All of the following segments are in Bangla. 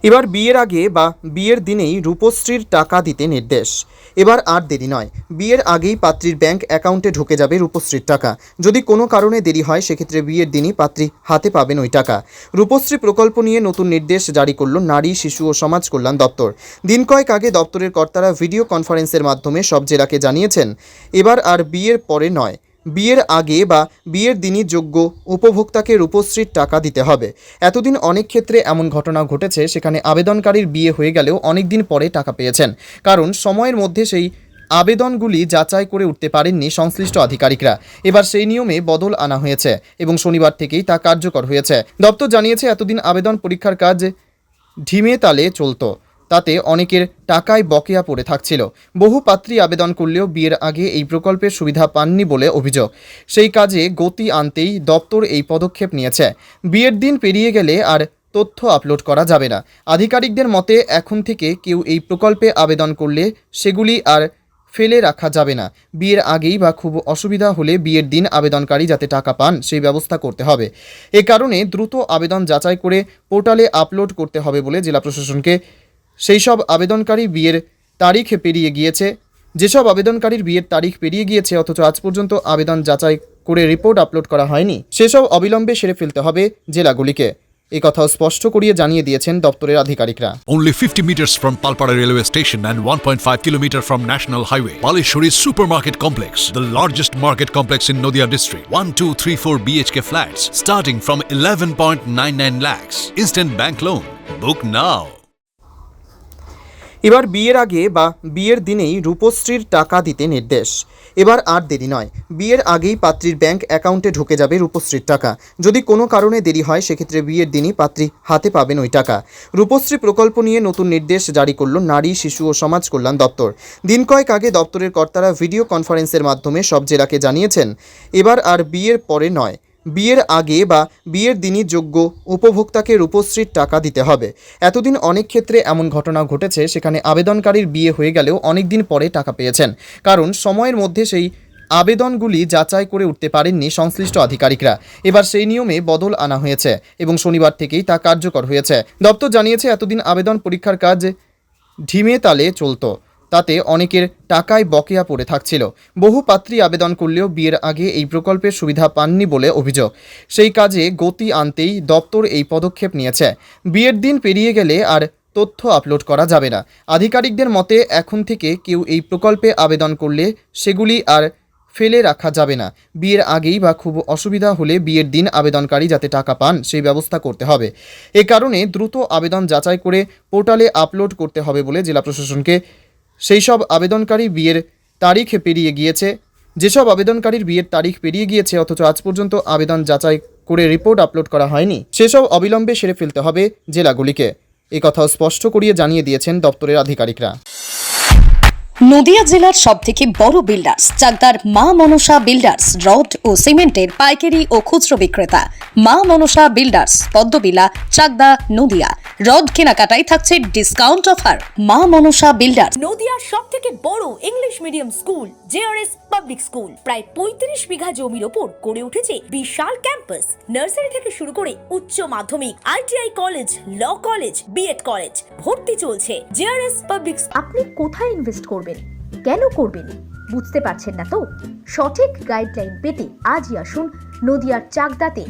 এবার বিয়ের আগে বা বিয়ের দিনেই রূপশ্রীর টাকা দিতে নির্দেশ। এবার আর দেরি নয়, বিয়ের আগেই পাত্রীর ব্যাংক অ্যাকাউন্টে ঢুকে যাবে রূপশ্রীর টাকা। যদি কোনো কারণে দেরি হয় সেক্ষেত্রে বিয়ের দিনই পাত্রী হাতে পাবেন ওই টাকা। রূপশ্রী প্রকল্প নিয়ে নতুন নির্দেশ জারি করল নারী, শিশু ও সমাজ কল্যাণ দপ্তর। দিন কয়েক আগে দপ্তরের কর্তারা ভিডিও কনফারেন্সের মাধ্যমে সব জেলাকে জানিয়েছেন, এবার আর বিয়ের পরে নয়, বিয়ের আগে বা বিয়ের দিনই যোগ্য উপভোক্তাকে রূপশ্রীর টাকা দিতে হবে। এতদিন অনেক ক্ষেত্রে এমন ঘটনা ঘটেছে, সেখানে আবেদনকারীর বিয়ে হয়ে গেলেও অনেক দিন পরে টাকা পেয়েছেন, কারণ সময়ের মধ্যে সেই আবেদনগুলি যাচাই করে উঠতে পারেননি সংশ্লিষ্ট আধিকারিকরা। এবার সেই নিয়মে বদল আনা হয়েছে এবং শনিবার থেকেই তা কার্যকর হয়েছে। দপ্তর জানিয়েছে, এতদিন আবেদন পরীক্ষার কাজ ঢিমে তালে চলত, তাতে অনেকের টাকায় বকেয়া পড়ে থাকছিল। বহু পাত্রী আবেদন করলেও বিয়ের আগে এই প্রকল্পের সুবিধা পাননি বলে অভিযোগ। সেই কাজে গতি আনতেই দপ্তর এই পদক্ষেপ নিয়েছে। বিয়ের দিন পেরিয়ে গেলে আর তথ্য আপলোড করা যাবে না। আধিকারিকদের মতে এখন থেকে কেউ এই প্রকল্পে আবেদন করলে সেগুলি আর ফেলে রাখা যাবে না। বিয়ের আগেই বা খুব অসুবিধা হলে বিয়ের দিন আবেদনকারী যাতে টাকা পান সেই ব্যবস্থা করতে হবে। এ কারণে দ্রুত আবেদন যাচাই করে পোর্টালে আপলোড করতে হবে বলে জেলা প্রশাসনকে সেই সব আবেদনকারী বিয়ের তারিখ পেরিয়ে গিয়েছে যেসব আবেদনকারীর বিয়ের তারিখ পেরিয়ে গিয়েছে অথচ আজ পর্যন্ত আবেদন যাচাই করে রিপোর্ট আপলোড করা হয়নি, সেসব অবিলম্বে সেরে ফেলতে হবে জেলাগুলিকে। এই কথাও স্পষ্ট করিয়ে জানিয়ে দিয়েছেন দপ্তরের আধিকারিকরা। Only 50 meters from Palpara railway station and 1.5 kilometer from National Highway, Palishuri Supermarket Complex, the largest market complex in Nadia district. 1, 2, 3, 4 BHK flats starting from 11.99 lakhs. Instant bank loan. Book now. এবার বিয়ের আগে বা বিয়ের দিনেই রূপশ্রীর টাকা দিতে নির্দেশ। এবার আর দেরি নয়, বিয়ের আগেই পাত্রীর ব্যাংক অ্যাকাউন্টে ঢুকে যাবে রূপশ্রীর টাকা। যদি কোনো কারণে দেরি হয় সেক্ষেত্রে বিয়ের দিনই পাত্রী হাতে পাবেন ওই টাকা। রূপশ্রী প্রকল্প নিয়ে নতুন নির্দেশ জারি করল নারী, শিশু ও সমাজ কল্যাণ দপ্তর। দিন কয়েক আগে দপ্তরের কর্তারা ভিডিও কনফারেন্সের মাধ্যমে সব জেলাকে জানিয়েছেন, এবার আর বিয়ের পরে নয়, বিয়ের আগে বা বিয়ের দিনই যোগ্য উপভোক্তাকে রূপশ্রীর টাকা দিতে হবে। এতদিন অনেক ক্ষেত্রে এমন ঘটনা ঘটেছে, সেখানে আবেদনকারীর বিয়ে হয়ে গেলেও অনেক দিন পরে টাকা পেয়েছেন, কারণ সময়ের মধ্যে সেই আবেদনগুলি যাচাই করে উঠতে পারেননি সংশ্লিষ্ট আধিকারিকরা। এবার সেই নিয়মে বদল আনা হয়েছে এবং শনিবার থেকেই তা কার্যকর হয়েছে। দপ্তর জানিয়েছে, এতদিন আবেদন পরীক্ষার কাজ ঢিমে তালে চলত, তাতে অনেকের টাকায় বকেয়া পড়ে থাকছিল। বহু পাত্রী আবেদন করলেও বিয়ের আগে এই প্রকল্পের সুবিধা পাননি বলে অভিযোগ। সেই কাজে গতি আনতেই দপ্তর এই পদক্ষেপ নিয়েছে। বিয়ের দিন পেরিয়ে গেলে আর তথ্য আপলোড করা যাবে না। আধিকারিকদের মতে এখন থেকে কেউ এই প্রকল্পে আবেদন করলে সেগুলি আর ফেলে রাখা যাবে না। বিয়ের আগেই বা খুব অসুবিধা হলে বিয়ের দিন আবেদনকারী যাতে টাকা পান সেই ব্যবস্থা করতে হবে। এ কারণে দ্রুত আবেদন যাচাই করে পোর্টালে আপলোড করতে হবে বলে জেলা প্রশাসনকে সেই সব আবেদনকারী বিয়ের তারিখ পেরিয়ে গিয়েছে যেসব আবেদনকারীর বিয়ের তারিখ পেরিয়ে গিয়েছে অথচ আজ পর্যন্ত আবেদন যাচাই করে রিপোর্ট আপলোড করা হয়নি, সেসব অবিলম্বে সেরে ফেলতে হবে জেলাগুলিকে। এই কথাও স্পষ্ট করিয়ে জানিয়ে দিয়েছেন দপ্তরের আধিকারিকরা। নদিয়া জেলার সবথেকে বড় বিল্ডার্স চাকদার মা মনসা বিল্ডার্স, রড ও সিমেন্টের পাইকারি ও খুচরো বিক্রেতা। মা মনসা বিল্ডার্স, পদ্মবিলা, চাকদা, নদিয়া। রড কেনাকাটায় থাকছে ডিসকাউন্ট অফার। মা মনসা বিল্ডার্স। নদিয়ার সবথেকে বড় English medium school JRS public school, প্রায় 35 বিঘা জমির ওপর গড়ে উঠেছে বিশাল ক্যাম্পাস। নার্সারি থেকে শুরু করে উচ্চ মাধ্যমিক, ITI college, law college, BEd college, ভর্তি চলছে। JRS public. আপনি কোথায় ইনভেস্ট করবেন, কেন করবেন বুঝতে পারছেন না তো? সঠিক গাইডলাইন পেতে আজই আসুন নদিয়ার চাকদাতে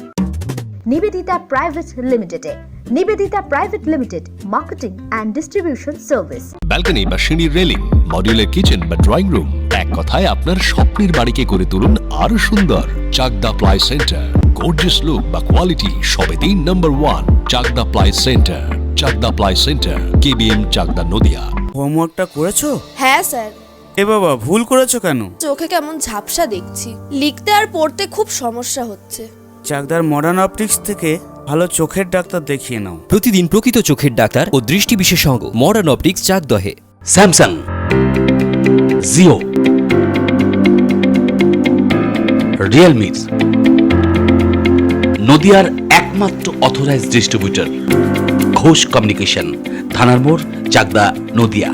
নিবেদিতা প্রাইভেট লিমিটেডে। Nivedita private limited, marketing and distribution service. Balcony বা সিঁড়ির রেলিং, মডিউলার কিচেন বা ড্রয়িং রুম, এক কথায় আপনার স্বপ্নের বাড়িকে করে তুলুন আরো সুন্দর। Chakdah ply centre, gorgeous look বা কোয়ালিটি সবে 3 number 1 Chakdah ply centre. Chakdah ply centre, KBM, Chakdah, Nadia. হোমওয়ার্কটা করেছো? হ্যাঁ স্যার। এ বাবা, ভুল করেছো কেন? চোখে কেমন ঝাপসা দেখছি, লিখতে আর পড়তে খুব সমস্যা হচ্ছে। চাকদার মডার্ন অপটিক্স থেকে ভালো চোখের ডাক্তার দেখিয়ে নাও। প্রতিদিন প্রকৃত চোখের ডাক্তার ও দৃষ্টি বিশেষজ্ঞ মডার্ন অপটিক্স, চাকদহে। স্যামসাং, জিও, রিয়েলমি, নদিয়ার একমাত্র অথরাইজড ডিস্ট্রিবিউটর ঘোষ কমিউনিকেশন, থানার মোড়, চাকদা, নদিয়া।